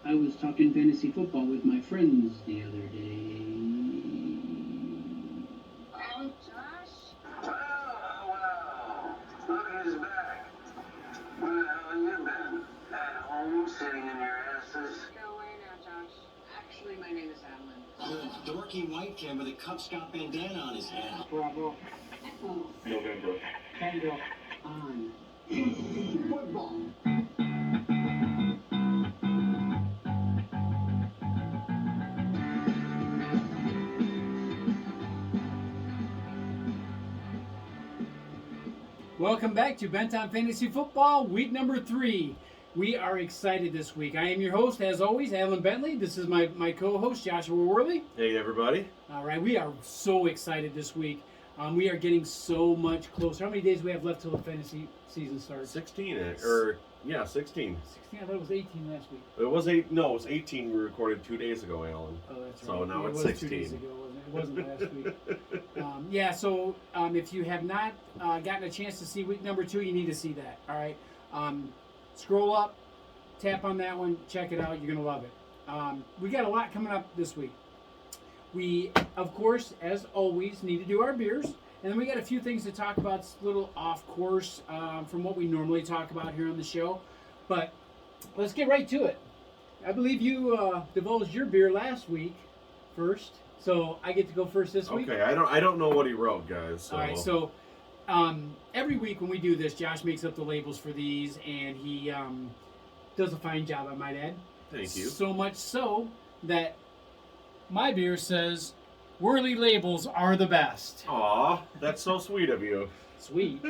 I was talking fantasy football with my friends the other day. Oh, Josh? Wow. Look who's back. Where the hell have you been? At home, sitting in your asses? Go away now, Josh. Actually, my name is Adeline. The dorky white kid with a Cub Scout bandana on his head. Bravo. November. Tango on. Football. Welcome back to Bent on Fantasy Football, week number 3. We are excited this week. I am your host, as always, Alan Bentley. This is my co-host, Joshua Worley. Hey, everybody. All right, we are so excited this week. We are getting so much closer. How many days do we have left till the fantasy season starts? 16. 16? I thought it was 18 last week. It was 18 we recorded 2 days ago, Alan. Oh, that's right. So now it it's was 16. 2 days ago, wasn't it? It wasn't last week. So if you have not gotten a chance to see week number 2, you need to see that. All right. Scroll up, tap on that one, check it out. You're going to love it. We got a lot coming up this week. We, of course, as always, need to do our beers. And then we got a few things to talk about, a little off course from what we normally talk about here on the show. But let's get right to it. I believe you divulged your beer last week first. So I get to go first this week. Okay, I don't know what he wrote, guys. So. All right, so every week when we do this, Josh makes up the labels for these, and he does a fine job, I might add. Thank you. So much so that my beer says, Whirly labels are the best. Aw, that's so sweet of you. Sweet.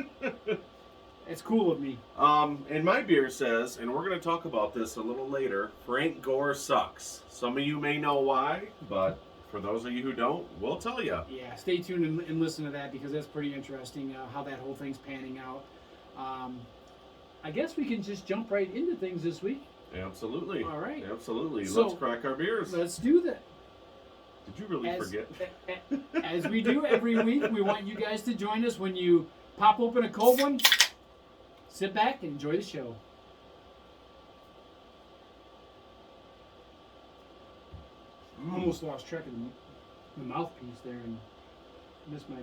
It's cool of me. And my beer says, and we're going to talk about this a little later, Frank Gore sucks. Some of you may know why, but for those of you who don't, we'll tell you. Yeah, stay tuned and listen to that because that's pretty interesting how that whole thing's panning out. I guess we can just jump right into things this week. Absolutely. All right. Absolutely. So, let's crack our beers. Let's do that. Did you really forget? As we do every week, we want you guys to join us when you pop open a cold one. Sit back and enjoy the show. Almost lost track of the mouthpiece there and missed my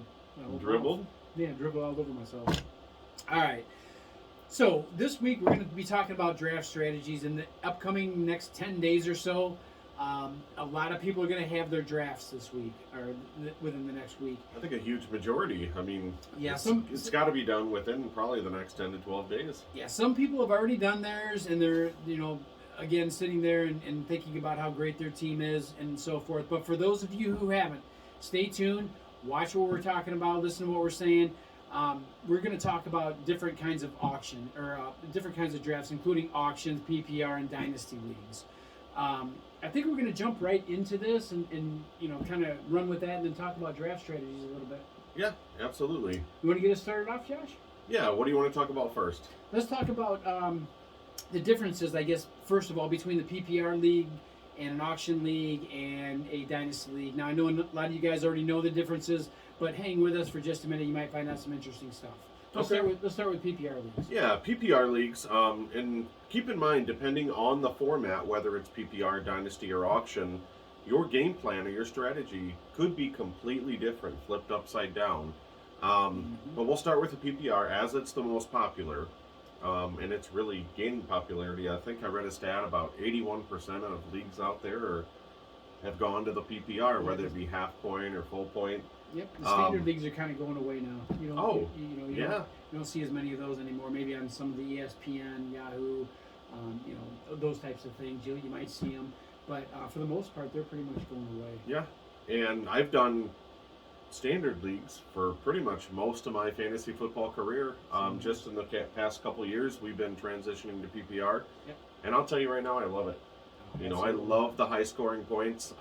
whole Dribble? mouth. Yeah, dribble all over myself. All right. So this week we're going to be talking about draft strategies in the upcoming next 10 days or so. A lot of people are going to have their drafts this week or within the next week. I think a huge majority. I mean, yeah, it's got to be done within probably the next 10 to 12 days. Yeah, some people have already done theirs, and they're, again, sitting there and thinking about how great their team is and so forth. But for those of you who haven't, stay tuned, watch what we're talking about, listen to what we're saying. We're going to talk about different kinds of auction or different kinds of drafts, including auctions, PPR, and dynasty leagues. I think we're going to jump right into this and kind of run with that and then talk about draft strategies a little bit. Yeah, absolutely. You want to get us started off, Josh? Yeah, what do you want to talk about first? Let's talk about the differences, I guess, first of all, between the PPR league and an auction league and a dynasty league. Now, I know a lot of you guys already know the differences, but hang with us for just a minute. You might find out some interesting stuff. Let's start with PPR leagues. Yeah, PPR leagues, and keep in mind, depending on the format, whether it's PPR, dynasty, or auction, your game plan or your strategy could be completely different, flipped upside down. But we'll start with the PPR as it's the most popular, and it's really gaining popularity. I think I read a stat about 81% of leagues out there have gone to the PPR, whether it be half point or full point. Yep, the standard leagues are kind of going away now. You don't see as many of those anymore. Maybe on some of the ESPN, Yahoo, those types of things. You might see them, but for the most part, they're pretty much going away. Yeah, and I've done standard leagues for pretty much most of my fantasy football career. Just in the past couple of years, we've been transitioning to PPR, and I'll tell you right now, I love it. I love the high scoring points.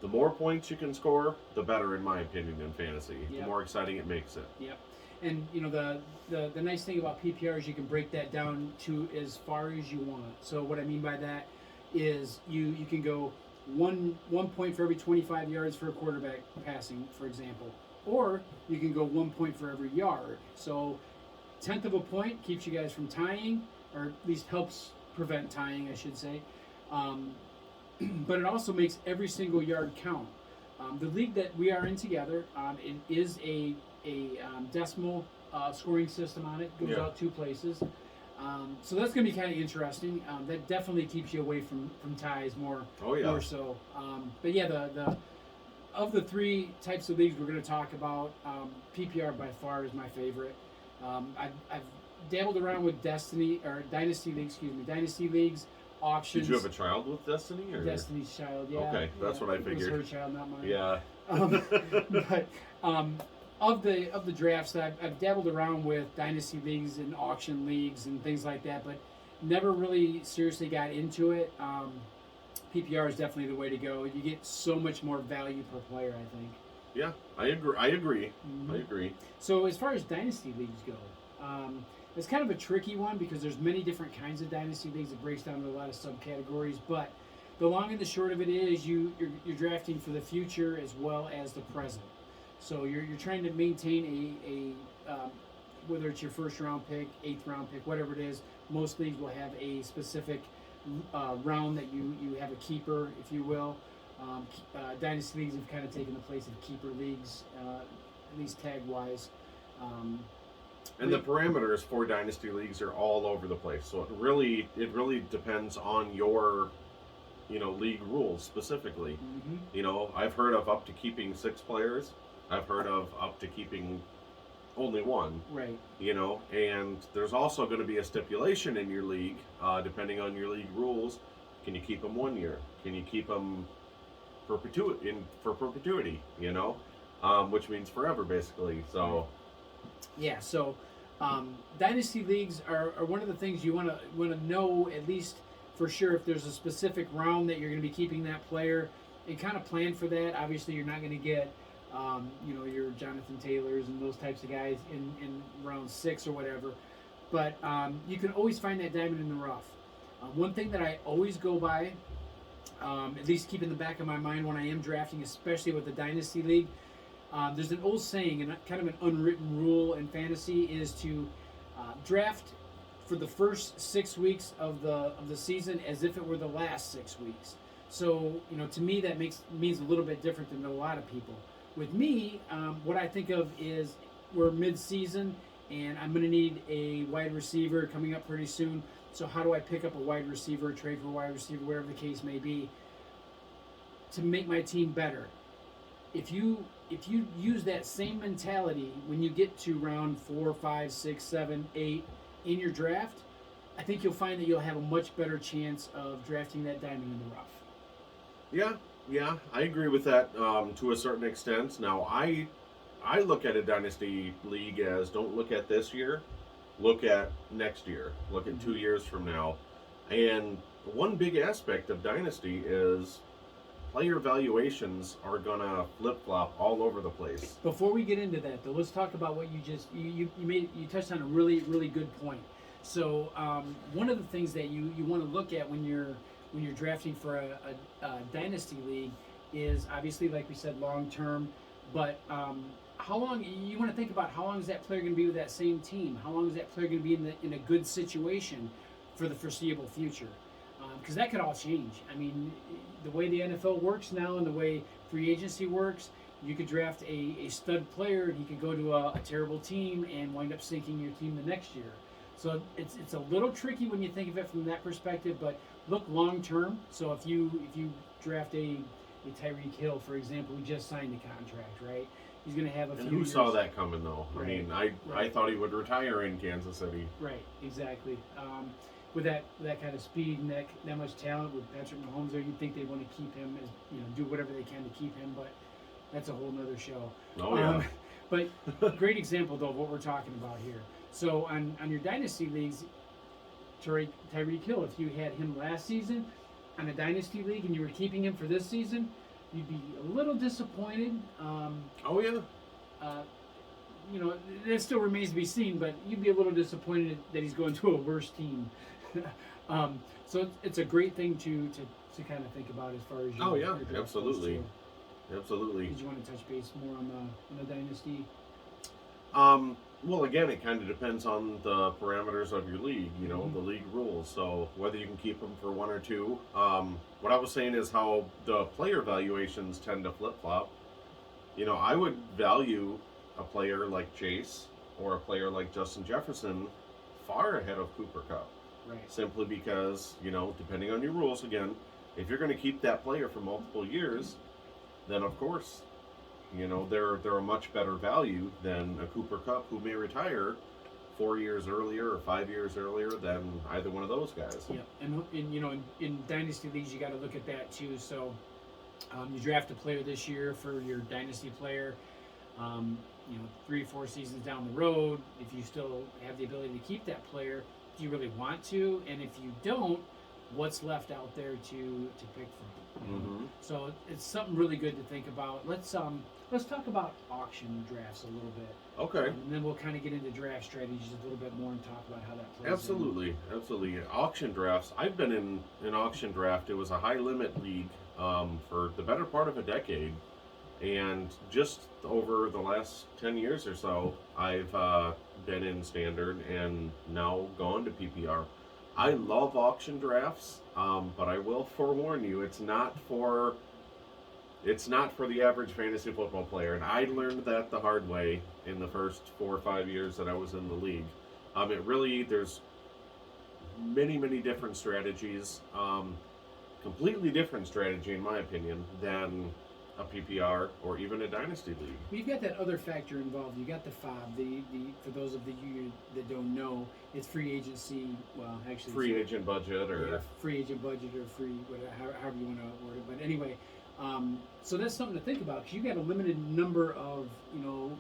The more points you can score, the better, in my opinion, in fantasy. The more exciting it makes it. Yep. And the nice thing about PPR is you can break that down to as far as you want. So what I mean by that is you can go one point for every 25 yards for a quarterback passing, for example, or you can go 1 point for every yard. So 1/10 of a point keeps you guys from tying, or at least helps prevent tying, I should say. Um, but it also makes every single yard count. The league that we are in together, it is a decimal scoring system on it. Goes out 2 places. So that's going to be kind of interesting. That definitely keeps you away from ties more. Oh yeah. More so. But yeah, the of the 3 types of leagues we're going to talk about, PPR by far is my favorite. I've dabbled around with Dynasty leagues, auctions. Did you have a child with Destiny? Or? Destiny's Child, yeah. Okay, that's what I figured. It was her child, not mine. Yeah. But of the drafts, I've dabbled around with dynasty leagues and auction leagues and things like that, but never really seriously got into it. PPR is definitely the way to go. You get so much more value per player, I think. Yeah, I agree. Mm-hmm. I agree. So as far as dynasty leagues go, it's kind of a tricky one because there's many different kinds of dynasty leagues. It breaks down to a lot of subcategories, but the long and the short of it is you're drafting for the future as well as the present. So you're trying to maintain a whether it's your first round pick, 8th round pick, whatever it is. Most leagues will have a specific round that you have a keeper, if you will. Dynasty leagues have kind of taken the place of keeper leagues, at least tag wise. And the parameters for dynasty leagues are all over the place. So it really depends on your, league rules specifically. Mm-hmm. I've heard of up to keeping 6 players. I've heard of up to keeping only 1. Right. And there's also going to be a stipulation in your league, depending on your league rules. Can you keep them 1 year? Can you keep them for perpetuity? Which means forever, basically. So. Yeah. So. Dynasty leagues are one of the things you want to know at least for sure if there's a specific round that you're going to be keeping that player and kind of plan for that. Obviously, you're not going to get your Jonathan Taylors and those types of guys in round 6 or whatever, but you can always find that diamond in the rough. One thing that I always go by, at least keep in the back of my mind when I am drafting, especially with the Dynasty League, there's an old saying and kind of an unwritten rule in fantasy is to draft for the first 6 weeks of the season as if it were the last 6 weeks. So to me that means a little bit different than a lot of people. With me, what I think of is we're mid-season and I'm going to need a wide receiver coming up pretty soon. So how do I pick up a wide receiver, trade for a wide receiver, whatever the case may be, to make my team better? If you use that same mentality when you get to round 4, 5, 6, 7, 8 in your draft, I think you'll find that you'll have a much better chance of drafting that diamond in the rough. Yeah, I agree with that to a certain extent. Now, I look at a dynasty league as don't look at this year, look at next year, look at 2 years from now. And one big aspect of dynasty is player valuations are gonna flip-flop all over the place. Before we get into that, though, let's talk about what you touched on a really, really good point. So one of the things that you want to look at when you're drafting for a dynasty league is obviously, like we said, long term. But how long you want to think about how long is that player going to be with that same team? How long is that player going to be in a good situation for the foreseeable future? Because that could all change. I mean, the way the NFL works now and the way free agency works, you could draft a stud player and he could go to a terrible team and wind up sinking your team the next year. So it's a little tricky when you think of it from that perspective, but look long term. So if you draft a Tyreek Hill, for example, who just signed a contract, right? He's going to have a few. And who years. saw that coming though? Right. I mean, I thought he would retire in Kansas City. Right, exactly. With that kind of speed and that much talent with Patrick Mahomes there, you'd think they'd want to keep him as do whatever they can to keep him, but that's a whole nother show. Oh yeah. But great example though of what we're talking about here. So on your dynasty leagues, Tyreek Hill, if you had him last season on a dynasty league and you were keeping him for this season, you'd be a little disappointed. Oh yeah. That still remains to be seen, but you'd be a little disappointed that he's going to a worse team. So it's a great thing to kind of think about as far as your, Oh yeah, your draft goes, absolutely. too. Absolutely. Did you want to touch base more on the dynasty? Well, again, it kind of depends on the parameters of your league, you know, Mhm. the league rules. So whether you can keep them for one or two. What I was saying is how the player valuations tend to flip flop. You know, I would value a player like Chase or a player like Justin Jefferson far ahead of Cooper Cup. Right. Simply because, you know, depending on your rules, again, if you're going to keep that player for multiple years, then of course, you know, they're a much better value than a Cooper Cup who may retire 4 years earlier or 5 years earlier than either one of those guys. Yeah, and you know, in dynasty leagues, you got to look at that too. So, you draft a player this year for your dynasty player. You know, 3 or 4 seasons down the road, if you still have the ability to keep that player, do you really want to? And if you don't, what's left out there to pick from? Mm-hmm. So it's something really good to think about. Let's talk about auction drafts a little bit. Okay. And then we'll kind of get into draft strategies a little bit more and talk about how that plays. in. Absolutely. Auction drafts. I've been in an auction draft. It was a high limit league for the better part of a decade. And just over the last 10 years or so, I've been in standard and now gone to PPR. I love auction drafts, but I will forewarn you, it's not for the average fantasy football player. And I learned that the hard way in the first 4 or 5 years that I was in the league. There's many different strategies, completely different strategy in my opinion than a PPR or even a dynasty league. We've got that other factor involved. You got the FOB. The for those of you that don't know, it's free agency. Well, actually, Free agent budget or free agent budget or free whatever, however you want to word it. But anyway, so that's something to think about because you got a limited number of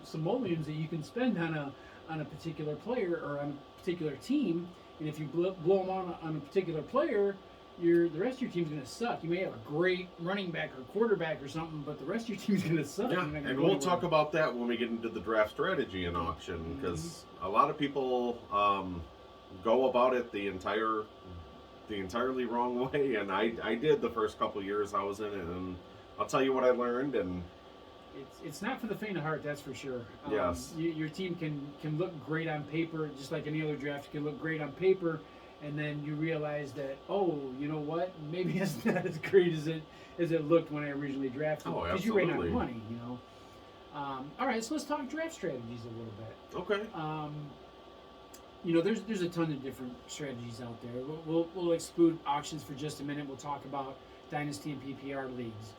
simoleons that you can spend on a particular player or on a particular team, and if you blow them on a particular player, the rest of your team's going to suck. You may have a great running back or quarterback or something, but the rest of your team's going to suck. yeah, and we'll talk about that when we get into the draft strategy in auction because a lot of people go about it the entirely wrong way, and I did the first couple years I was in it, and I'll tell you what I learned. And it's not for the faint of heart, that's for sure. Yes, your team can look great on paper, just like any other draft. It can look great on paper. And then you realize that, oh, you know what? Maybe it's not as great as it looked when I originally drafted. Oh, because you ran out absolutely. of money, all right, so let's talk draft strategies a little bit. Okay. There's a ton of different strategies out there. We'll exclude auctions for just a minute. We'll talk about dynasty and PPR leagues.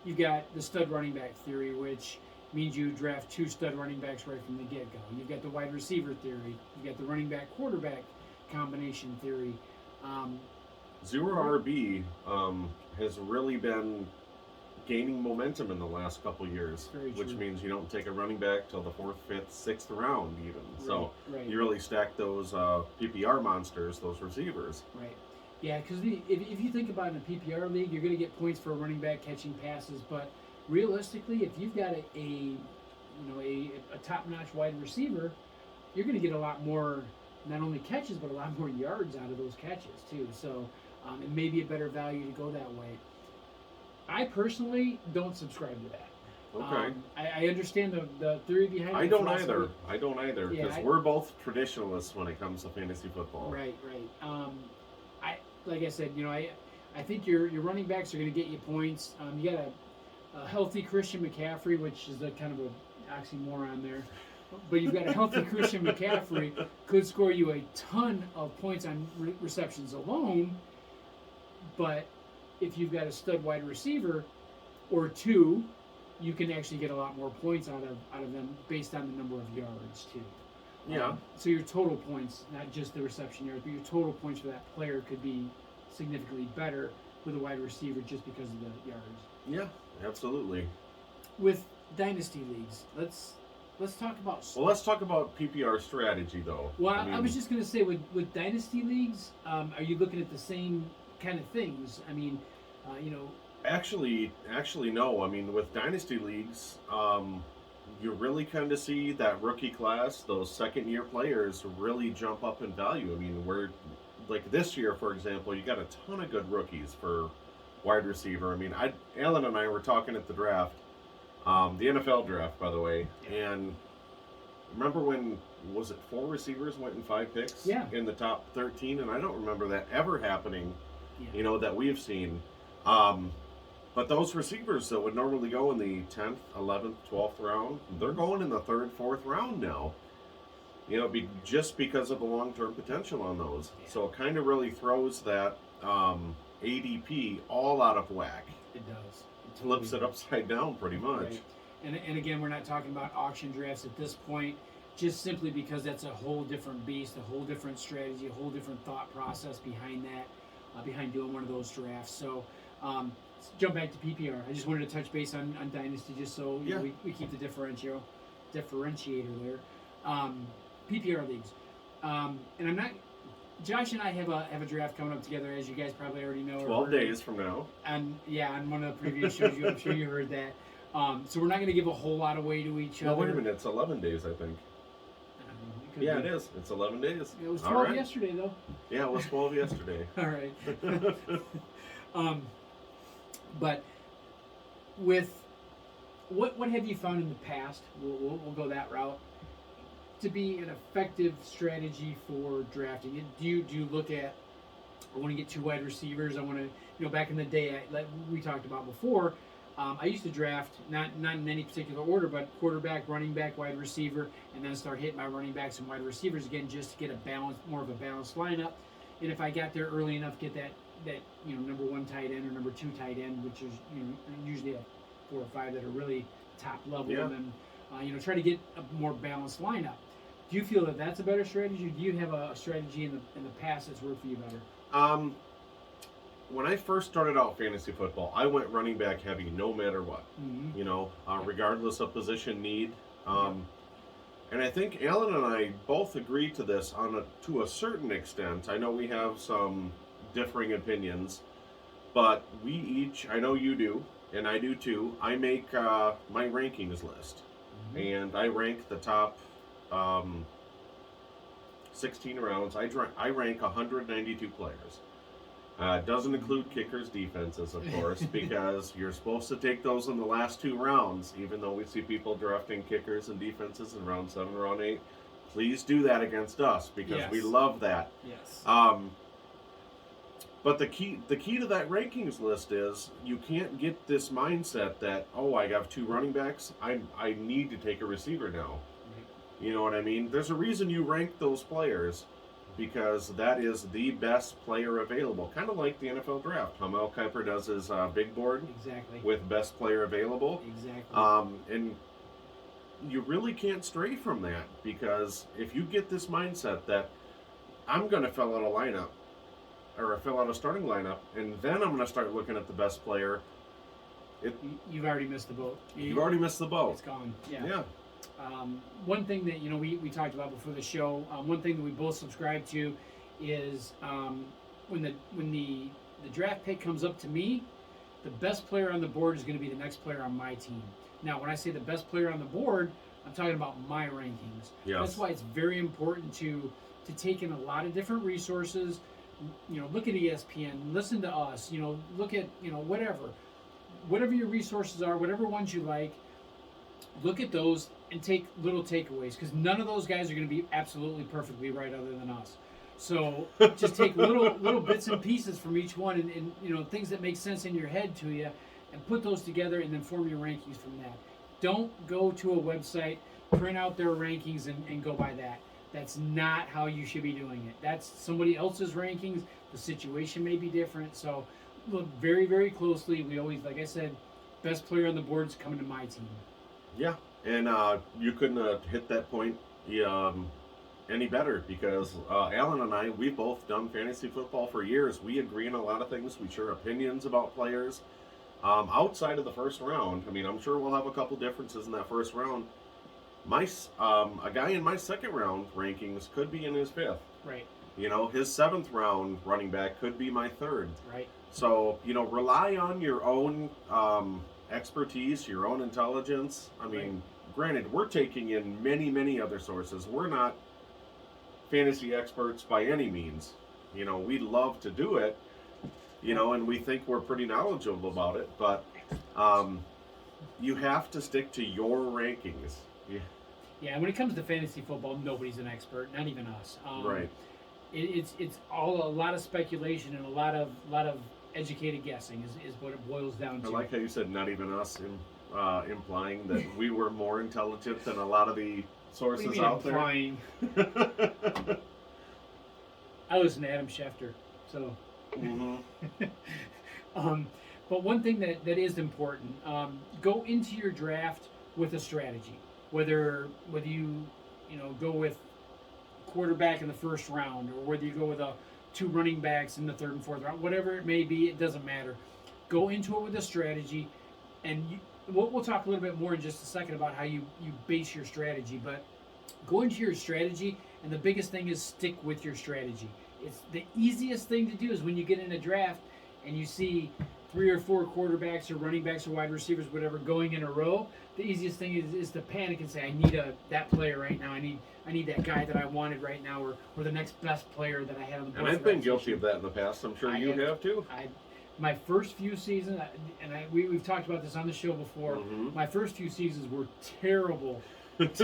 You've got the stud running back theory, which means you draft 2 stud running backs right from the get-go. You've got the wide receiver theory. You've got the running back quarterback combination theory. Zero RB has really been gaining momentum in the last couple years, Very which true. means you don't take a running back till the 4th, 5th, 6th round even. So Right. you really stack those PPR monsters, those receivers. Right. Yeah, because if you think about it in a PPR league, you're going to get points for a running back catching passes, but realistically, if you've got a top-notch wide receiver, you're going to get a lot more, not only catches, but a lot more yards out of those catches too. So it may be a better value to go that way. I personally don't subscribe to that. Okay. I understand the theory behind it. I the don't philosophy. either Yeah, because we're both traditionalists when it comes to fantasy football. Right. Like I said, I think your running backs are going to get you points. You got a healthy Christian McCaffrey, which is a kind of an oxymoron there. But you've got a healthy Christian McCaffrey, could score you a ton of points on receptions alone. But if you've got a stud wide receiver or 2, you can actually get a lot more points out of them based on the number of yards too. Yeah. So your total points, not just the reception yards, but your total points for that player could be significantly better with a wide receiver just because of the yards. Yeah, absolutely. With dynasty leagues, let's talk about. Well, let's talk about PPR strategy though. Well, I was just going to say with dynasty leagues, are you looking at the same kind of things? I mean, Actually, no. I mean, with dynasty leagues, you really kind of see that rookie class, those second-year players, really jump up in value. I mean, we're like this year, for example, you got a ton of good rookies for wide receiver. I mean, Alan and I were talking at the draft, the NFL draft, by the way, and remember when, was it 4 receivers went in 5 picks Yeah. in the top 13? And I don't remember that ever happening, Yeah. that we've seen. But those receivers that would normally go in the 10th, 11th, 12th round, they're going in the 3rd, 4th round now. Just because of the long-term potential on those. Yeah. So it kind of really throws that ADP all out of whack. It does. Flips it upside down pretty much. Right. And again, we're not talking about auction drafts at this point, just simply because that's a whole different beast, a whole different strategy, a whole different thought process behind that, behind doing one of those drafts. So let's jump back to PPR. I just wanted to touch base on Dynasty just so we keep the differentiator there. PPR leagues. And I'm not... Josh and I have a draft coming up together, as you guys probably already know. 12 days from now. And on one of the previous shows, I'm sure you heard that. So we're not going to give a whole lot away to each other. No, wait a minute. It's 11 days, I think. Yeah, it is. It's 11 days. It was 12 yesterday, though. Yeah, it was 12 yesterday. All right. But with what have you found in the past? We'll go that route. To be an effective strategy for drafting, do you look at, I want to get 2 wide receivers. I want to, back in the day, like we talked about before, I used to draft not in any particular order, but quarterback, running back, wide receiver, and then start hitting my running backs and wide receivers again, just to get more of a balanced lineup. And if I got there early enough, get that number 1 tight end or number 2 tight end, which is usually a 4 or 5 that are really top level, and then try to get a more balanced lineup. Do you feel that that's a better strategy? Do you have a strategy in the past that's worked for you better? When I first started out fantasy football, I went running back heavy no matter what. Mm-hmm. Regardless of position need. And I think Alan and I both agree to this to a certain extent. I know we have some differing opinions, but we each, I know you do, and I do too, I make my rankings list. Mm-hmm. And I rank the top 16 rounds. I rank 192 players. Doesn't include kickers, defenses, of course, because you're supposed to take those in the last 2 rounds, even though we see people drafting kickers and defenses in round 7, round 8. Please do that against us, because we love that. Yes. But the key to that rankings list is you can't get this mindset that, I have 2 running backs, I need to take a receiver now. You know what I mean? There's a reason you rank those players, because that is the best player available. Kind of like the NFL draft. How Mel Kiper does his big board. Exactly. With best player available. Exactly. And you really can't stray from that, because if you get this mindset that I'm going to fill out a lineup, or fill out a starting lineup, and then I'm going to start looking at the best player, you've already missed the boat. You've already missed the boat. It's gone. Yeah. One thing that we talked about before the show, one thing that we both subscribe to is when the draft pick comes up to me, the best player on the board is going to be the next player on my team. Now, when I say the best player on the board, I'm talking about my rankings. Yes. That's why it's very important to take in a lot of different resources. Look at ESPN, listen to us. Look at whatever your resources are, whatever ones you like. Look at those and take little takeaways, because none of those guys are going to be absolutely perfectly right other than us. So just take little bits and pieces from each one, and things that make sense in your head to you, and put those together, and then form your rankings from that. Don't go to a website, print out their rankings, and go by that. That's not how you should be doing it. That's somebody else's rankings. The situation may be different. So look very, very closely. We always, like I said, best player on the board is coming to my team. Yeah, and you couldn't hit that point any better, because Alan and I, we've both done fantasy football for years. We agree on a lot of things. We share opinions about players. Outside of the first round, I'm sure we'll have a couple differences in that first round. A guy in my second round rankings could be in his 5th. Right. His 7th round running back could be my 3rd. Right. So, rely on your own expertise, your own intelligence. Granted, we're taking in many, many other sources. We're not fantasy experts by any means. We love to do it, and we think we're pretty knowledgeable about it, but you have to stick to your rankings. Yeah, when it comes to fantasy football, nobody's an expert, not even us. Right. It's all a lot of speculation and a lot of educated guessing is what it boils down to. I like how you said not even us, implying that we were more intelligent than a lot of the What do you sources mean out implying? there. I listen to Adam Schefter, so. Hmm. But one thing that is important, go into your draft with a strategy. Whether you go with quarterback in the first round, or whether you go with two running backs in the third and fourth round, whatever it may be, it doesn't matter. Go into it with a strategy, and we'll talk a little bit more in just a second about how you base your strategy. But go into your strategy, and the biggest thing is stick with your strategy. It's the easiest thing to do is when you get in a draft and you see 3 or 4 quarterbacks or running backs or wide receivers, whatever, going in a row. The easiest thing is to panic and say, I need that player right now. I need that guy that I wanted right now, or the next best player that I had on the board. And I've been guilty of that in the past. I'm sure you have too. My first few seasons, we've talked about this on the show before. Mm-hmm. My first few seasons were terrible at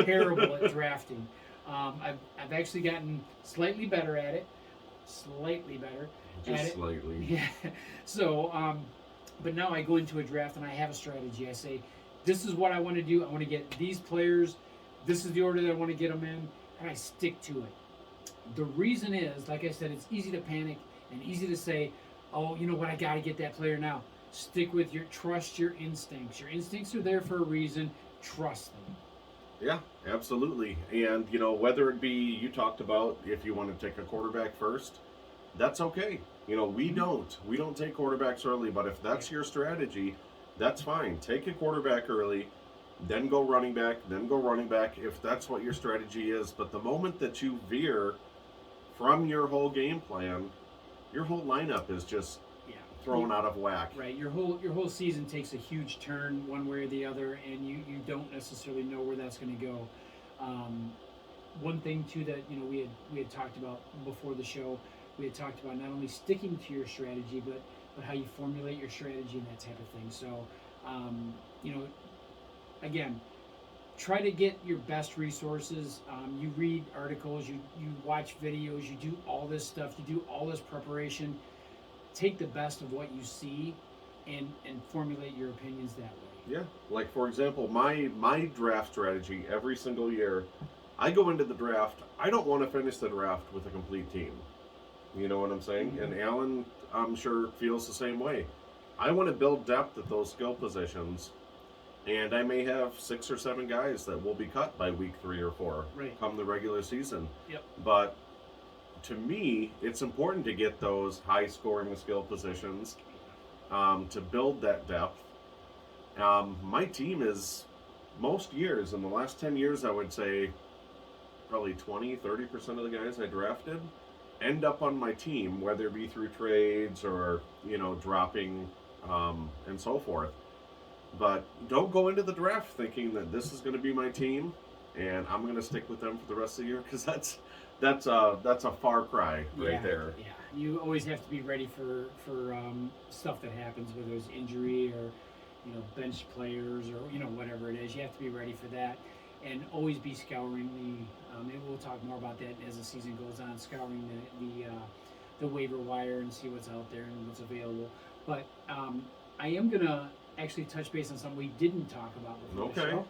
drafting. I've actually gotten slightly better at it. Slightly better. Just slightly. Yeah. So, but now I go into a draft and I have a strategy. I say, this is what I want to do. I want to get these players. This is the order that I want to get them in, and I stick to it. The reason is, like I said, it's easy to panic and easy to say, oh, you know what, I got to get that player now. Stick with trust your instincts. Your instincts are there for a reason. Trust them. Yeah, absolutely. And, whether it be you talked about if you want to take a quarterback first, that's okay. We don't take quarterbacks early, but if that's your strategy, that's fine. Take a quarterback early, then go running back, if that's what your strategy is. But the moment that you veer from your whole game plan, your whole lineup is just thrown out of whack. Right. Your whole season takes a huge turn one way or the other, and you don't necessarily know where that's going to go. One thing too that we had talked about before the show, we had talked about not only sticking to your strategy, but how you formulate your strategy and that type of thing. So, again, try to get your best resources. You read articles, you watch videos, you do all this stuff, you do all this preparation. Take the best of what you see and formulate your opinions that way. Yeah. Like, for example, my draft strategy every single year, I go into the draft, I don't want to finish the draft with a complete team. You know what I'm saying? Mm-hmm. And Alan, I'm sure, feels the same way. I want to build depth at those skill positions, and I may have 6 or 7 guys that will be cut by week 3 or 4 come the regular season. Yep. But to me, it's important to get those high-scoring skill positions to build that depth. My team is, most years, in the last 10 years, I would say probably 20-30% of the guys I drafted end up on my team, whether it be through trades or dropping and so forth. But don't go into the draft thinking that this is going to be my team and I'm going to stick with them for the rest of the year, because that's a far cry right there. Yeah, you always have to be ready for stuff that happens, whether it's injury or bench players or whatever it is. You have to be ready for that, and always be scouring maybe we'll talk more about that as the season goes on, scouring the waiver wire and see what's out there and what's available. But I am gonna actually touch base on something we didn't talk about before the show.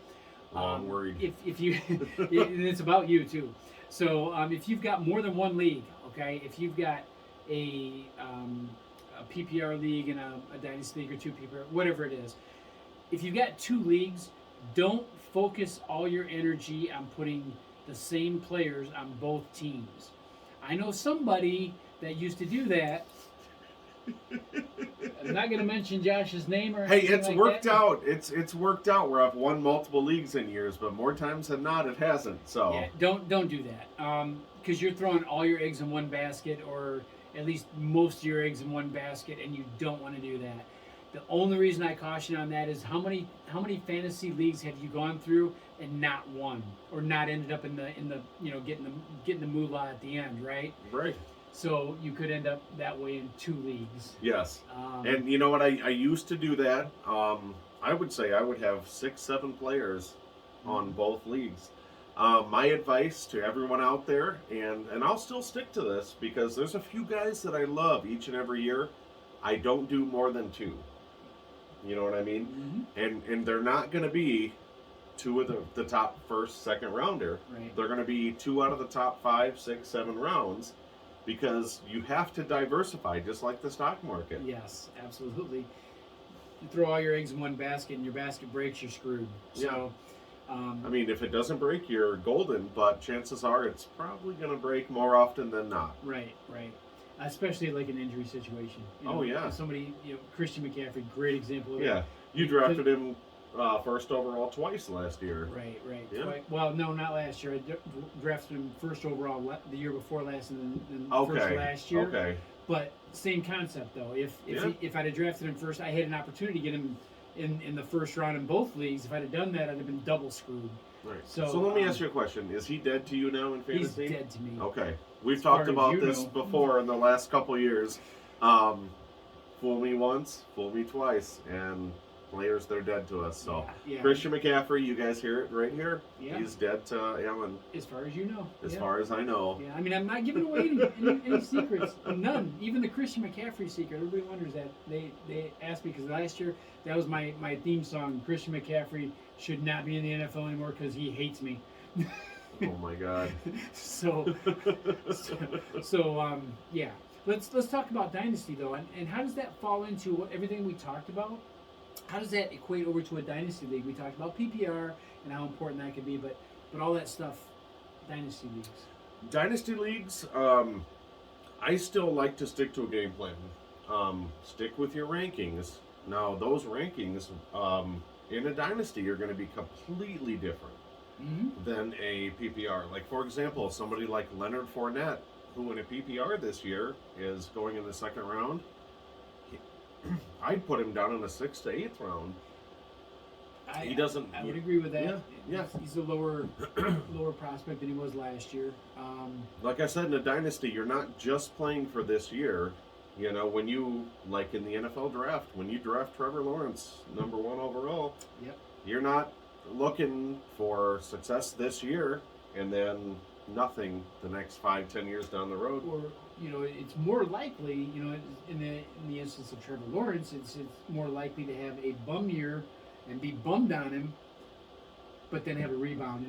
I'm worried. If you, and it's about you too. So if you've got more than one league, okay, if you've got a PPR league and a dynasty league or 2 PPR, whatever it is, if you've got 2 leagues, don't focus all your energy on putting the same players on both teams. I know somebody that used to do that. I'm not going to mention Josh's name or anything. Hey, it's like worked that. out. It's worked out where I've won multiple leagues in years, but more times than not, it hasn't. So yeah, don't do that, because you're throwing all your eggs in one basket, or at least most of your eggs in one basket, and you don't want to do that. The only reason I caution on that is how many fantasy leagues have you gone through and not won, or not ended up in the getting the moolah at the end, right? Right. So you could end up that way in 2 leagues. Yes. And you know what? I used to do that. I would say I would have 6-7 players on both leagues. My advice to everyone out there, and I'll still stick to this because there's a few guys that I love each and every year. I don't do more than 2. You know what I mean? And they're not going to be 2 of the top first, second rounder. Right. They're going to be 2 out of the top 5, 6, 7 rounds because you have to diversify, just like the stock market. Yes, absolutely. You throw all your eggs in one basket and your basket breaks, you're screwed. So, I mean, if it doesn't break, you're golden, but chances are it's probably going to break more often than not. Right. Especially like an injury situation. You know, Oh, yeah. Somebody, Christian McCaffrey, great example of Yeah. that. You drafted him first overall twice last year. Right. Yeah. Well, no, not last year. I drafted him first overall the year before last, and then Okay. first last year. Okay. But same concept though. If I'd have drafted him first, I had an opportunity to get him in the first round in both leagues. If I'd have done that, I'd have been double screwed. Right. So let me ask you a question. Is he dead to you now in He's fantasy? dead to me. Okay. We've As far talked as about you this know. before in the last couple years. Fool me once, fool me twice, and players, they're dead to us. So Yeah. Christian McCaffrey, you guys hear it right here. Yeah. He's dead to Allen, As far as you know. as Yeah. far as I know. Yeah, I mean, I'm not giving away any secrets. None. Even the Christian McCaffrey secret. Everybody wonders that. They asked me because last year that was my theme song. Christian McCaffrey should not be in the NFL anymore because he hates me. Oh my God. so yeah. Let's talk about Dynasty though, and how does that fall into everything we talked about? How does that equate over to a Dynasty league? We talked about PPR and how important that could be, but all that stuff, Dynasty leagues. Dynasty leagues, I still like to stick to a game plan. Stick with your rankings. Now, those rankings in a Dynasty are going to be completely different than a PPR. Like, for example, somebody like Leonard Fournette, who in a PPR this year is going in the second round, I'd put him down in the 6th to 8th round. He doesn't. I would agree with that. Yeah. He's a lower prospect than he was last year. Like I said, in a Dynasty, you're not just playing for this year. You know, when you, like in the NFL draft, when you draft Trevor Lawrence, number 1 overall, you're not looking for success this year and then nothing the next 5-10 years down the road. Or it's more likely, in the instance of Trevor Lawrence, it's more likely to have a bum year and be bummed on him, but then have a rebound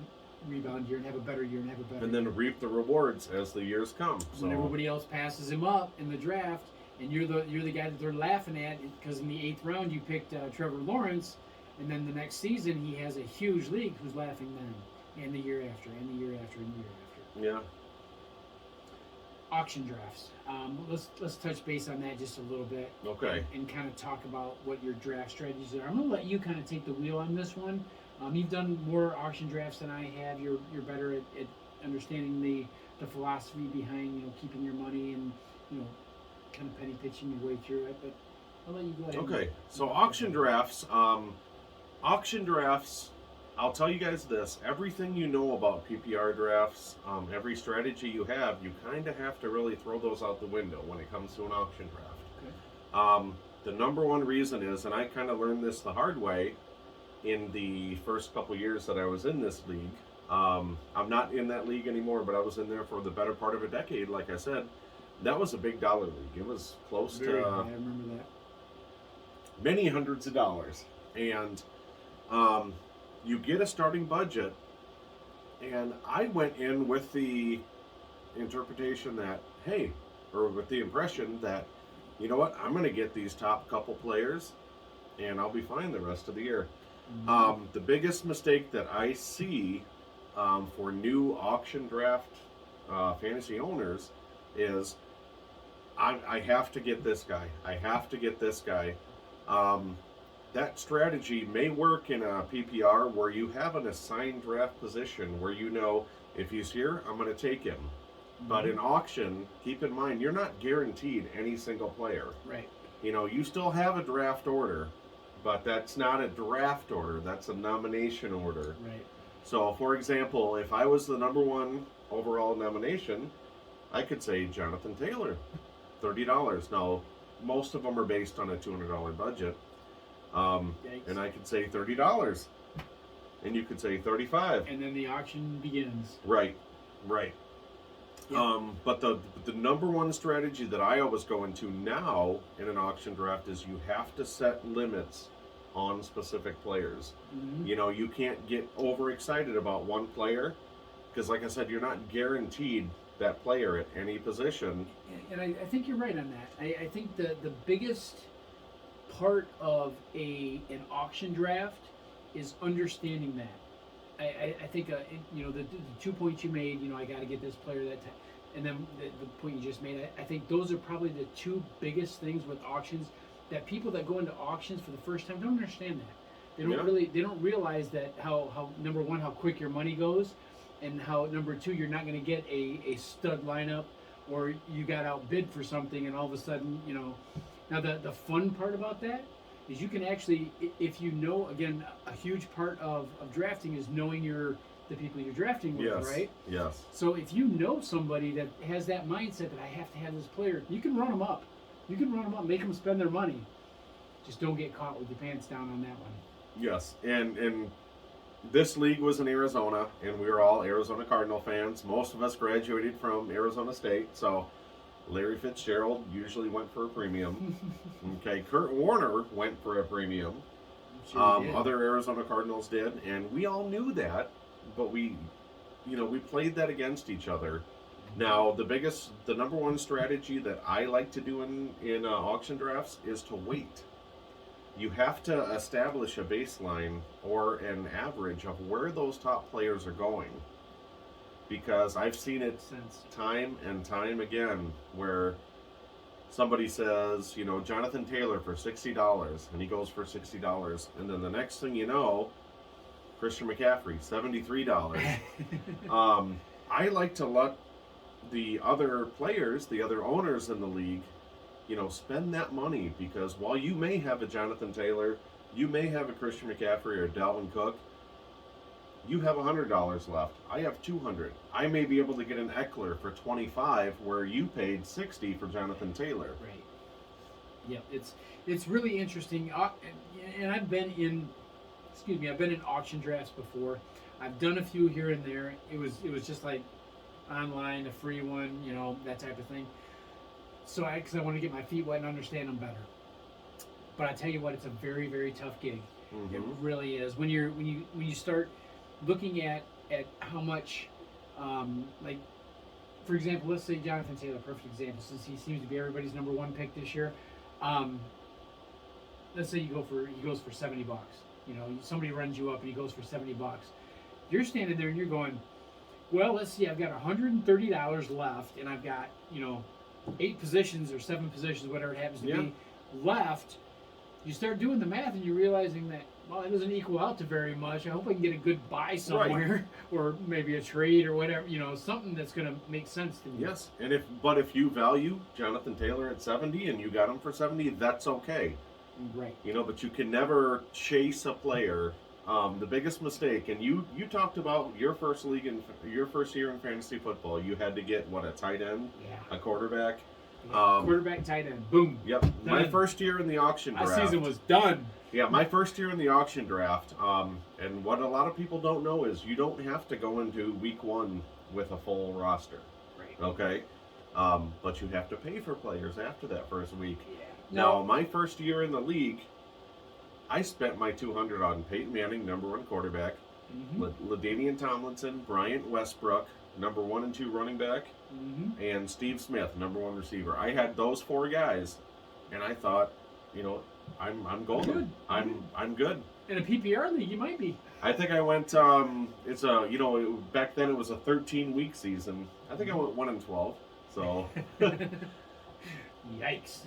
year and have a better year and have a better And year. then reap the rewards as the years come. When everybody else passes him up in the draft, and you're the guy that they're laughing at because in the 8th round you picked Trevor Lawrence, and then the next season he has a huge league who's laughing then, and the year after, and the year after, and the year after. Yeah. Auction drafts. Let's touch base on that just a little bit. Okay. And kind of talk about what your draft strategies are. I'm gonna let you kind of take the wheel on this one. You've done more auction drafts than I have. You're better at understanding the philosophy behind keeping your money and kind of penny pitching your way through it. But I'll let you go ahead. Okay. So auction drafts. I'll tell you guys this. Everything you know about PPR drafts, every strategy you have, you kind of have to really throw those out the window when it comes to an auction draft. Okay. The number one reason is, and I kind of learned this the hard way in the first couple years that I was in this league. I'm not in that league anymore, but I was in there for the better part of a decade, like I said. That was a big dollar league. It was close Very to high, I remember that. many hundreds of dollars. And you get a starting budget, and I went in with the interpretation that, hey, or with the impression that, you know what, I'm going to get these top couple players, and I'll be fine the rest of the year. The biggest mistake that I see for new auction draft fantasy owners is, I have to get this guy. I have to get this guy. That strategy may work in a PPR where you have an assigned draft position where if he's here, I'm going to take him. But in auction, keep in mind, you're not guaranteed any single player. Right. You still have a draft order, but that's not a draft order. That's a nomination order. Right. So, for example, if I was the number 1 overall nomination, I could say Jonathan Taylor, $30. Now, most of them are based on a $200 budget. And I could say $30. and you could say 35. And then the auction begins. Right, right. Yeah. But the number one strategy that I always go into now in an auction draft is you have to set limits on specific players. Mhm. You know, you can't get overexcited about one player because, like I said, you're not guaranteed that player at any position. And I think you're right on that. I think the biggest part of an auction draft is understanding that. I think you know the 2 points you made. You know, I got to get this player that time, and then the point you just made. I think those are probably the two biggest things with auctions that people that go into auctions for the first time don't understand that. They don't Yeah. they don't realize that how number one, how quick your money goes, and how number two, you're not going to get a stud lineup, or you got outbid for something and all of a sudden, you know. Now the fun part about that is you can actually, if you know, again, a huge part of drafting is knowing the people you're drafting with, Yes, right? yes. So if you know somebody that has that mindset that I have to have this player, you can run them up. You can run them up, make them spend their money. Just don't get caught with your pants down on that one. Yes, and this league was in Arizona, and we were all Arizona Cardinal fans. Most of us graduated from Arizona State, so Larry Fitzgerald usually went for a premium. Okay, Kurt Warner went for a premium. I'm sure you did. Other Arizona Cardinals did, and we all knew that, but we played that against each other. Now, the number one strategy that I like to do in auction drafts is to wait. You have to establish a baseline or an average of where those top players are going. Because I've seen it Sense. time and time again where somebody says, you know, Jonathan Taylor for $60, and he goes for $60, and then the next thing you know, Christian McCaffrey, $73. I like to let the other players, the other owners in the league, you know, spend that money, because while you may have a Jonathan Taylor, you may have a Christian McCaffrey or Dalvin Cook, you have $100 left. I have $200. I may be able to get an Eckler for $25, where you paid $60 for Jonathan Taylor. Right. Yeah, it's really interesting, and I've been in auction drafts before. I've done a few here and there. It was just like online, a free one, you know, that type of thing. So because I want to get my feet wet and understand them better. But I tell you what, it's a very, very tough gig. Mm-hmm. It really is. When you start looking at how much, like, for example, let's say Jonathan Taylor, perfect example, since he seems to be everybody's number one pick this year. Let's say he goes for $70. You know, somebody runs you up and he goes for $70. You're standing there and you're going, well, let's see, I've got $130 left, and I've got, you know, 8 positions or 7 positions, whatever it happens to be, left. You start doing the math and you're realizing that, well, it doesn't equal out to very much. I hope I can get a good buy somewhere, or maybe a trade or whatever, you know, something that's going to make sense to me. Yes, and if you value Jonathan Taylor at 70 and you got him for 70, that's okay. Right. You know, but you can never chase a player. The biggest mistake, and you talked about your first year in fantasy football, you had to get a tight end, a quarterback. Quarterback, tight end, boom. Yep. Done. My first year in the auction My draft. season was done. Yeah, my first year in the auction draft. And what a lot of people don't know is you don't have to go into week 1 with a full roster. Right. Okay. But you have to pay for players after that first week. Yeah. Now, my first year in the league, I spent my $200 on Peyton Manning, number 1 quarterback, LaDainian Tomlinson, Bryant Westbrook, number 1 and 2 running back, and Steve Smith, number 1 receiver. I had those 4 guys, and I thought, you know, I'm golden. Good. I'm good. In a PPR league, you might be. I think I went. It's a back then it was a 13-week season. I think I went 1-12. So. Yikes.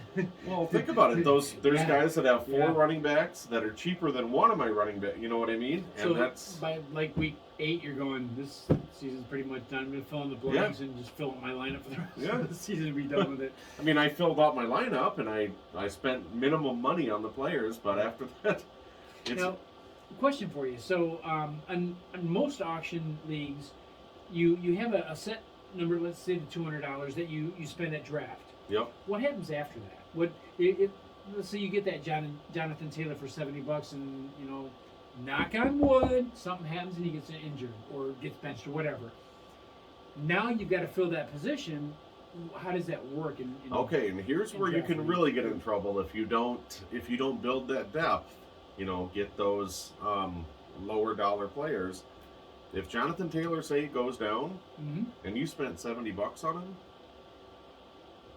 Well, think about it. There's guys that have 4 Yeah. running backs that are cheaper than one of my running backs. You know what I mean? And So that's by like week 8, you're going, this season's pretty much done. I'm going to fill in the blanks and just fill up my lineup for the rest of the season and be done with it. I mean, I filled out my lineup and I spent minimum money on the players, but after that, it's Now, question for you. So, on most auction leagues, you have a set number, let's say the $200 that you spend at draft. yep. What happens after that? Let's say you get that Jonathan Taylor for $70, and you know knock on wood, something happens and he gets injured or gets benched or whatever. Now you've got to fill that position. How does that work? Okay, and here's where you can really get in trouble if you don't build that depth. Get those lower dollar players. If Jonathan Taylor, say, goes down, and you spent $70 on him,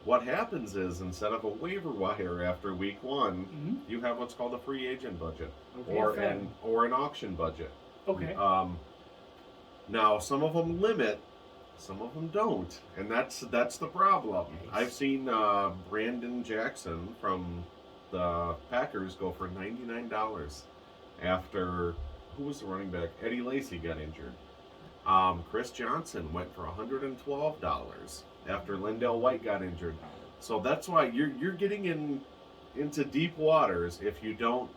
what happens is instead of a waiver wire after week 1, you have what's called a free agent budget, or an auction budget. Okay. Now some of them limit, some of them don't, and that's the problem. Nice. I've seen Brandon Jackson from the Packers go for $99 after, who was the running back? Eddie Lacy got injured. Chris Johnson went for $112 after Lindell White got injured. So that's why you're getting into deep waters if you don't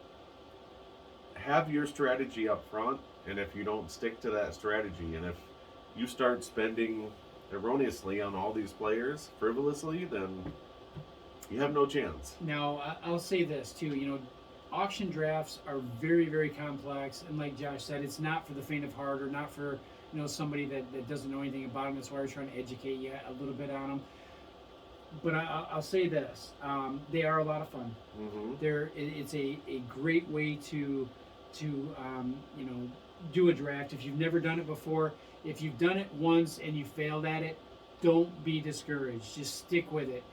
have your strategy up front, and if you don't stick to that strategy, and if you start spending erroneously on all these players frivolously, then you have no chance. Now, I'll say this too. Auction drafts are very, very complex, and like Josh said, it's not for the faint of heart, or not for somebody that doesn't know anything about them. That's why we're trying to educate you a little bit on them. But I'll say this: they are a lot of fun. It's a great way to do a draft. If you've never done it before, if you've done it once and you failed at it, don't be discouraged. Just stick with it.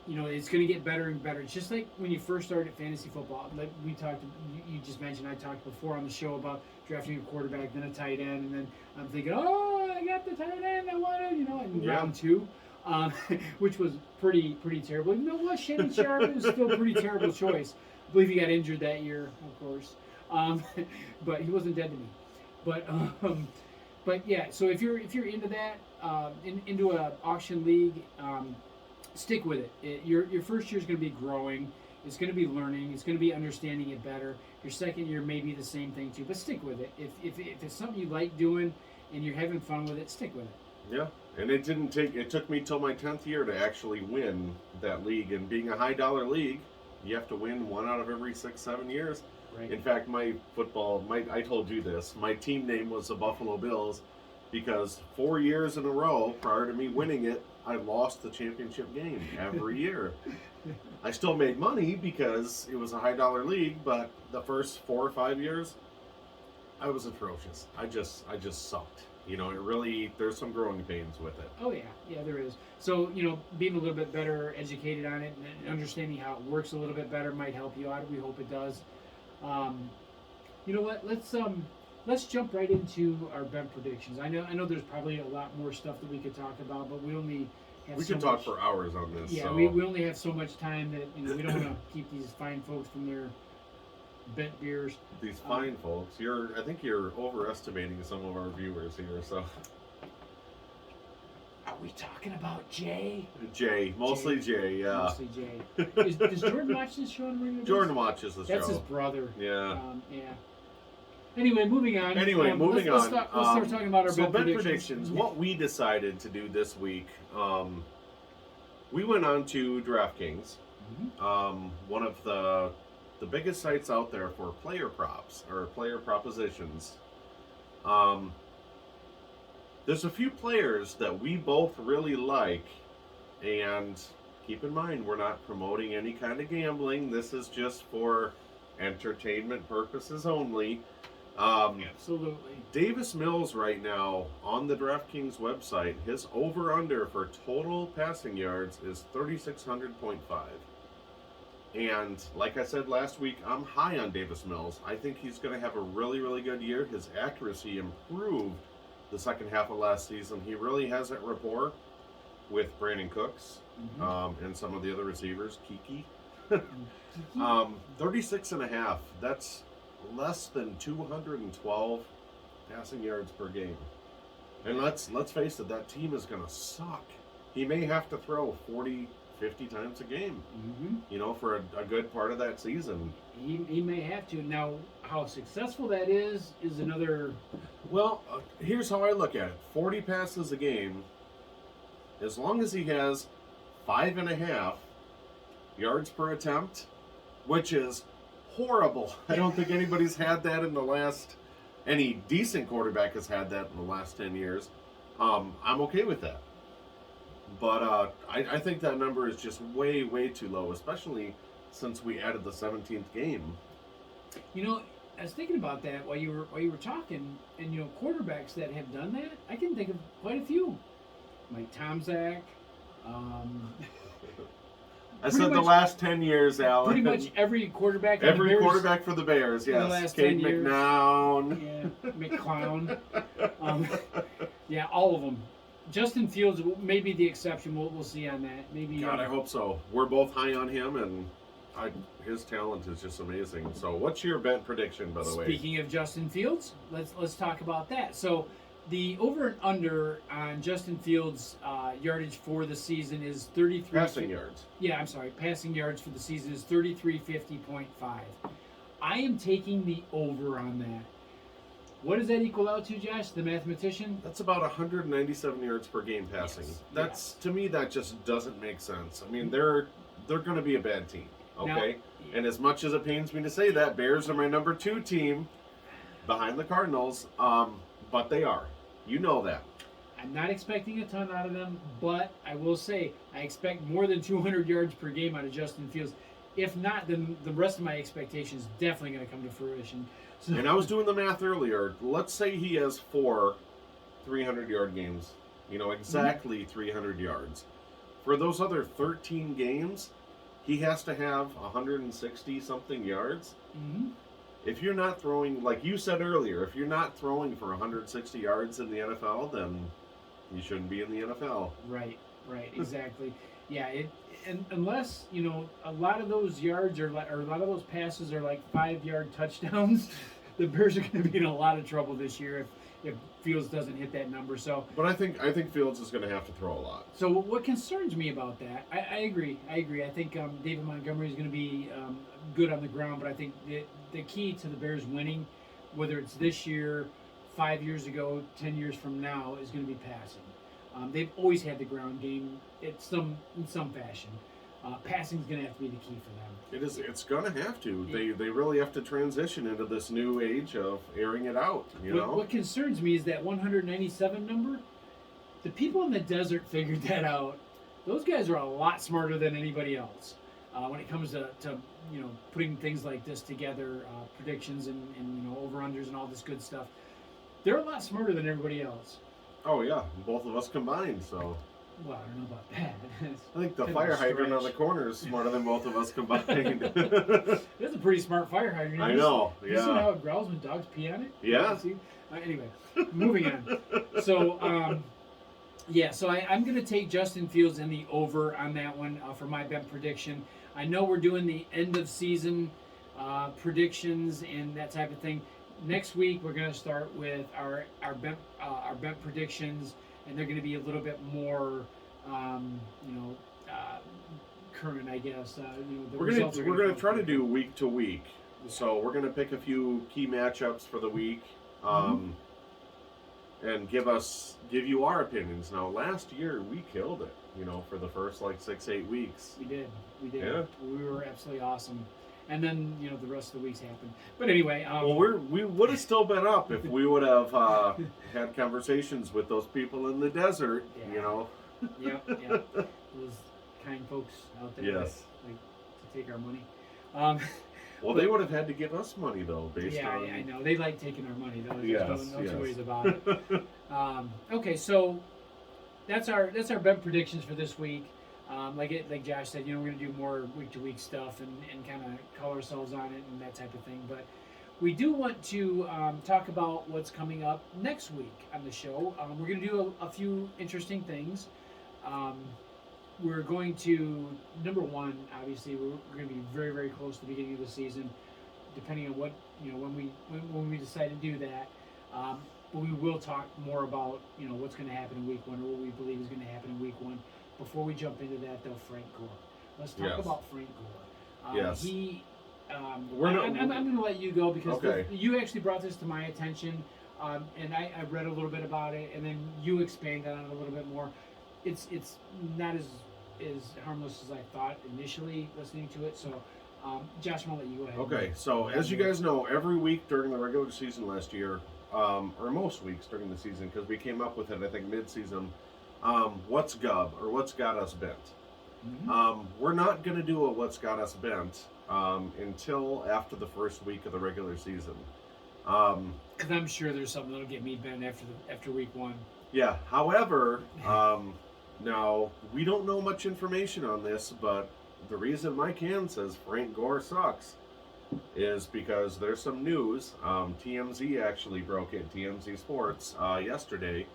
It's going to get better and better. It's just like when you first started fantasy football. Like we talked, you just mentioned, I talked before on the show about drafting a quarterback, then a tight end, and then I'm thinking, oh, I got the tight end I wanted, in round 2, which was pretty terrible. You know what? Shannon Sharp was still a pretty terrible choice. I believe he got injured that year, of course, but he wasn't dead to me. But yeah, so if you're into that, into an auction league. Stick with it. Your first year is going to be growing. It's going to be learning. It's going to be understanding it better. Your second year may be the same thing too, but stick with it. If it's something you like doing and you're having fun with it, stick with it. Yeah, and it took me till my 10th year to actually win that league. And being a high dollar league, you have to win 1 out of every 6-7 years. Right. In fact, I told you this. My team name was the Buffalo Bills because 4 years in a row prior to me winning it, I lost the championship game every year. I still made money because it was a high dollar league, but the first 4 or 5 years, I was atrocious. I just sucked. It really, there's some growing pains with it. Oh yeah, there is. So being a little bit better educated on it and understanding how it works a little bit better might help you out. We hope it does. You know what? Let's jump right into our bet predictions. I know there's probably a lot more stuff that we could talk about, but we only have we could talk for hours on this. Yeah, so. we only have so much time that we don't want to keep these fine folks from their bent beers. These fine folks. I think you're overestimating some of our viewers here. So. Are we talking about Jay? Mostly Jay. Yeah. Mostly Jay. Does Jordan watch this show? Jordan watches the show. That's his brother. Yeah. Yeah. Anyway, moving on. Let's start talking about our bet predictions. What we decided to do this week, we went on to DraftKings, one of the biggest sites out there for player props or player propositions. There's a few players that we both really like, and keep in mind we're not promoting any kind of gambling. This is just for entertainment purposes only. Absolutely. Davis Mills right now on the DraftKings website, his over-under for total passing yards is 3,600.5. And like I said last week, I'm high on Davis Mills. I think he's going to have a really, really good year. His accuracy improved the second half of last season. He really has that rapport with Brandon Cooks and some of the other receivers, Kiki. 36.5. That's less than 212 passing yards per game. And let's face it, that team is going to suck. He may have to throw 40, 50 times a game, for a good part of that season. He may have to. Now, how successful that is another... Well, here's how I look at it. 40 passes a game, as long as he has 5.5 yards per attempt, which is horrible. I don't think anybody's had that in the last. Any decent quarterback has had that in the last 10 years. I'm okay with that. But I think that number is just way, way too low, especially since we added the 17th game. You know, I was thinking about that while you were talking, and you know, quarterbacks that have done that, I can think of quite a few. Like Tomzak. I said the last 10 years, Alan. Pretty much every quarterback. Every quarterback for the Bears, yes. the last Cade 10 years. McNown. Yeah, McClown. Yeah, all of them. Justin Fields may be the exception. We'll see on that. Maybe. God, I hope so. We're both high on him, and his talent is just amazing. So, what's your bet prediction, by the way? Speaking of Justin Fields, let's talk about that. So, the over and under on Justin Fields' yardage for the season is 33. Passing yards. Yeah, I'm sorry. Passing yards for the season is 3350.5. I am taking the over on that. What does that equal out to, Josh, the mathematician? That's about 197 yards per game passing. Yes, That's to me, that just doesn't make sense. I mean, they're going to be a bad team, okay? Now, and as much as it pains me to say that, Bears are my number 2 team behind the Cardinals, but they are. You know that. I'm not expecting a ton out of them, but I will say I expect more than 200 yards per game out of Justin Fields. If not, then the rest of my expectations definitely going to come to fruition. So, And I was doing the math earlier. Let's say he has 4 300-yard games. You know, exactly 300 yards. For those other 13 games, he has to have 160-something yards. Mhm. If you're not throwing, like you said earlier, if you're not throwing for 160 yards in the NFL, then you shouldn't be in the NFL. Right, exactly. Yeah, and unless, you know, a lot of those yards or a lot of those passes are like 5-yard touchdowns, the Bears are going to be in a lot of trouble this year if Fields doesn't hit that number. So, But I think Fields is going to have to throw a lot. so what concerns me about that, I agree. I think David Montgomery is going to be good on the ground, but I think the key to the Bears winning, whether it's this year, 5 years ago, 10 years from now, is going to be passing. They've always had the ground game in some fashion. Passing is going to have to be the key for them. It's going to have to. They really have to transition into this new age of airing it out, you know? What concerns me is that 197 number. The people in the desert figured that out. Those guys are a lot smarter than anybody else when it comes to you know, putting things like this together, predictions and you know, over-unders and all this good stuff. They're a lot smarter than everybody else. Oh, yeah. Both of us combined, so... Well, I don't know about that. I think the Kind of fire a hydrant on the stretch. corner is smarter than both of us combined. That's a pretty smart fire hydrant. I know, You see yeah. how it growls when dogs pee on it? Yeah. See? Anyway, moving on. So, yeah, so I'm going to take Justin Fields and the over on that one for my bet prediction. I know we're doing the end of season predictions and that type of thing. Next week we're going to start with our bet predictions, and they're going to be a little bit more, you know, current, I guess. You know, the We're results are gonna come try to through. do week to week. So we're gonna pick a few key matchups for the week, and give you our opinions. Now, last year we killed it. You know, for the first like 6-8 weeks. We did. Yeah. We were absolutely awesome. And then, you know, the rest of the weeks happened. But anyway. Well, we would have still been up if we would have had conversations with those people in the desert. Yeah. You know. Yep. Those kind folks out there Yes. that like to take our money. Well, they would have had to give us money though, based Yeah, on. I know. They like taking our money, though. There's Yes, no two yes. ways about it. Okay, so that's our bet predictions for this week. Like Josh said, you know, we're gonna do more week to week stuff and kind of call ourselves on it and that type of thing. But we do want to talk about what's coming up next week on the show. We're gonna do a few interesting things. We're going to, number one, obviously, we're going to be very, very close to the beginning of the season, depending on what, you know, when we decide to do that. But we will talk more about, you know, what's going to happen in week one, or what we believe is going to happen in week one. Before we jump into that, though, Frank Gore. Let's talk Yes. about Frank Gore. Yes. He, I'm We're not- going to let you go because Okay. you actually brought this to my attention, and I read a little bit about it, and then you expanded on it a little bit more. It's not as harmless as I thought initially listening to it. So Josh, I'm gonna let you go ahead. Okay, so as you guys know, every week during the regular season last year, or most weeks during the season, because we came up with it, I think, mid-season, what's Gub, or what's got us bent? We're not going to do a what's got us bent until after the first week of the regular season. Because I'm sure there's something that'll get me bent after week 1. Yeah, however, now, we don't know much information on this, but the reason Mike Hand says Frank Gore sucks is because there's some news. TMZ actually broke it, TMZ Sports, yesterday,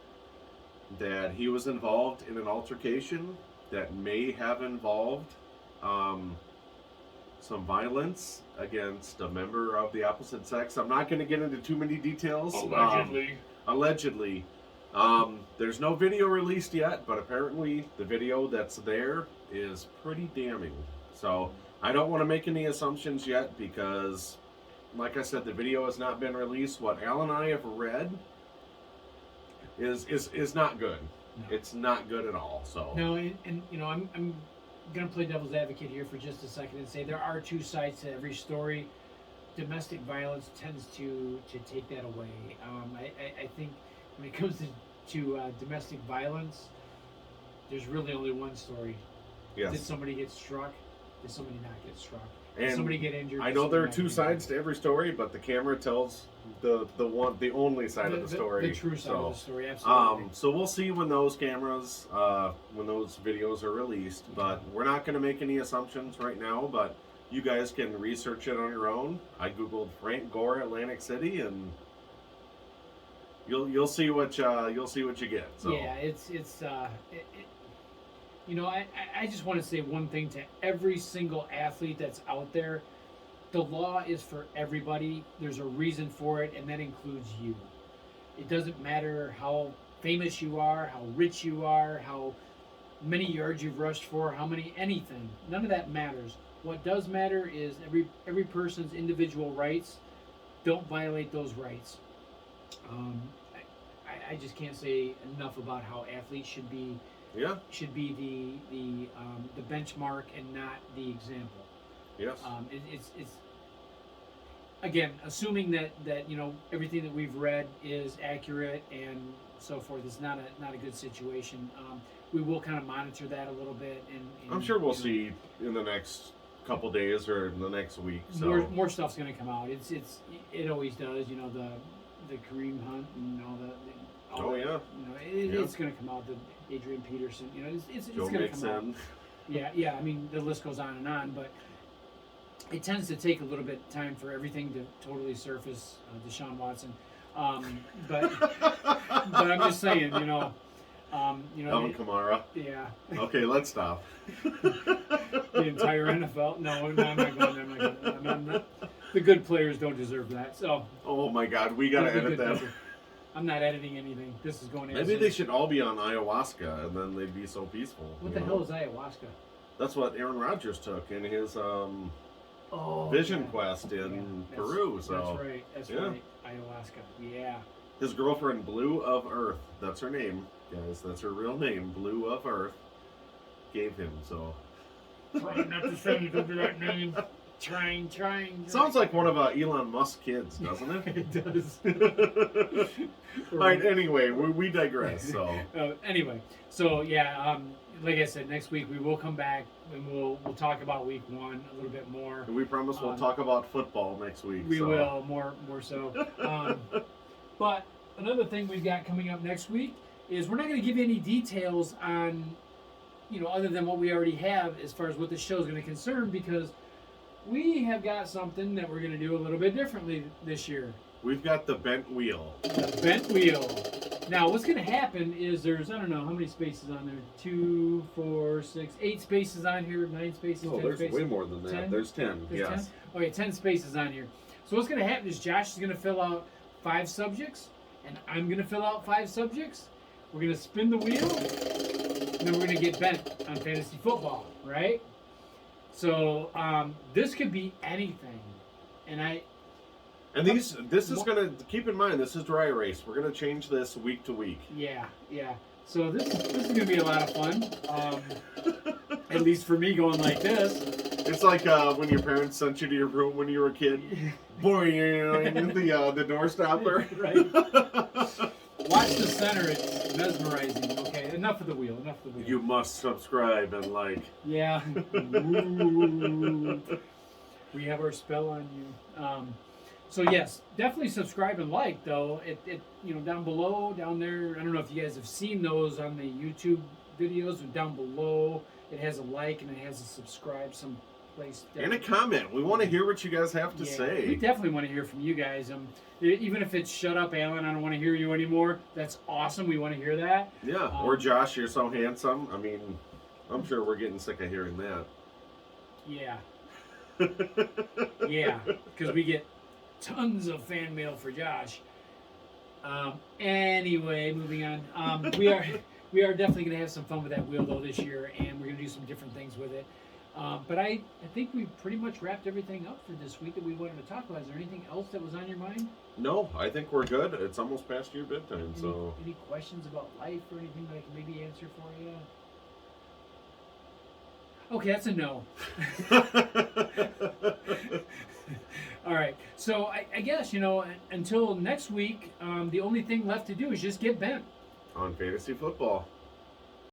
that he was involved in an altercation that may have involved some violence against a member of the opposite sex. I'm not going to get into too many details. Allegedly. There's no video released yet, but apparently the video that's there is pretty damning. So I don't want to make any assumptions yet because, like I said, the video has not been released. What Al and I have read is not good. No. It's not good at all. So no, and you know, I'm gonna play devil's advocate here for just a second and say there are two sides to every story. Domestic violence tends to take that away. I think when it comes to domestic violence, there's really only one story. Yes. Did somebody get struck? Did somebody not get struck? And did somebody get injured? I know there are two sides to every story, but the camera tells the only side of the story. The true side of the story, absolutely. So we'll see when those cameras, when those videos are released. But we're not going to make any assumptions right now. But you guys can research it on your own. I googled Frank Gore Atlantic City, and you'll see what you get. So. Yeah, it's you know, I just want to say one thing to every single athlete that's out there. The law is for everybody. There's a reason for it, and that includes you. It doesn't matter how famous you are, how rich you are, how many yards you've rushed for, how many anything. None of that matters. What does matter is every person's individual rights. Don't violate those rights. I just can't say enough about how athletes should be. Yeah. Should be the benchmark and not the example. Yes. It's again assuming that you know everything that we've read is accurate and so forth. It's not a good situation. We will kind of monitor that a little bit, and I'm sure we'll see in the next couple days or in the next week. So more stuff's going to come out. It always does. You know the Kareem Hunt and all that. Oh yeah. You know it's going to come out. The Adrian Peterson. You know it's going to come out. Yeah. I mean the list goes on, but it tends to take a little bit of time for everything to totally surface. Deshaun Watson, but I'm just saying, you know. Alvin Kamara. Yeah. Okay, let's stop. The entire NFL. No, I'm not going. I'm not. The good players don't deserve that. So. Oh my God, we gotta edit that. I'm not editing anything. This is going. Maybe they should all be on ayahuasca, and then they'd be so peaceful. What the hell is ayahuasca? That's what Aaron Rodgers took in his Vision Quest in Peru. So that's right. That's right. Ayahuasca. Yeah. His girlfriend, Blue of Earth. That's her name, guys. That's her real name, Blue of Earth. Gave him so. Trying not to say that name. Trying. Sounds like one of Elon Musk's kids, doesn't it? It does. All right. Anyway, we digress. So. Anyway, so yeah, like I said, next week we will come back and we'll talk about week 1 a little bit more. And we promise we'll talk about football next week. We will more so. But another thing we've got coming up next week is we're not going to give you any details on, you know, other than what we already have as far as what the show is going to concern, because we have got something that we're going to do a little bit differently this year. We've got the bent wheel. The bent wheel. Now, what's going to happen is there's, I don't know, how many spaces on there? 2, 4, 6, 8 spaces on here, 9 spaces, 10 there's spaces. Way more than that. 10? There's 10, There's yes. 10? Okay, 10 spaces on here. So what's going to happen is Josh is going to fill out 5 subjects, and I'm going to fill out 5 subjects. We're going to spin the wheel, and then we're going to get bent on fantasy football, right? So this could be anything, and this is gonna keep in mind this is dry erase. We're gonna change this week to week. Yeah. So this is gonna be a lot of fun. At least for me going like this. It's like when your parents sent you to your room when you were a kid. Boing, the door stopper. Right. Watch the center. It's mesmerizing. Okay, enough of the wheel. Enough of the wheel. You must subscribe and like. Yeah. Ooh. We have our spell on you. So yes, definitely subscribe and like though. It down below, down there. I don't know if you guys have seen those on the YouTube videos. But down below, it has a like and it has a subscribe someplace. And a comment. We want to hear what you guys have to We say. definitely want to hear from you guys. Even if it's shut up, Alan, I don't want to hear you anymore. That's awesome. We want to hear that. Yeah. Or Josh, you're so handsome. I mean, I'm sure we're getting sick of hearing that. Yeah. Yeah, because we get tons of fan mail for Josh. Anyway, moving on. We are definitely going to have some fun with that wheel though this year, and we're going to do some different things with it. But I think we've pretty much wrapped everything up for this week that we wanted to talk about. Is there anything else that was on your mind? No, I think we're good. It's almost past your bedtime, so. Any questions about life or anything that I can maybe answer for you? Okay, that's a no. All right. So I guess, until next week, the only thing left to do is just get bent. On fantasy football.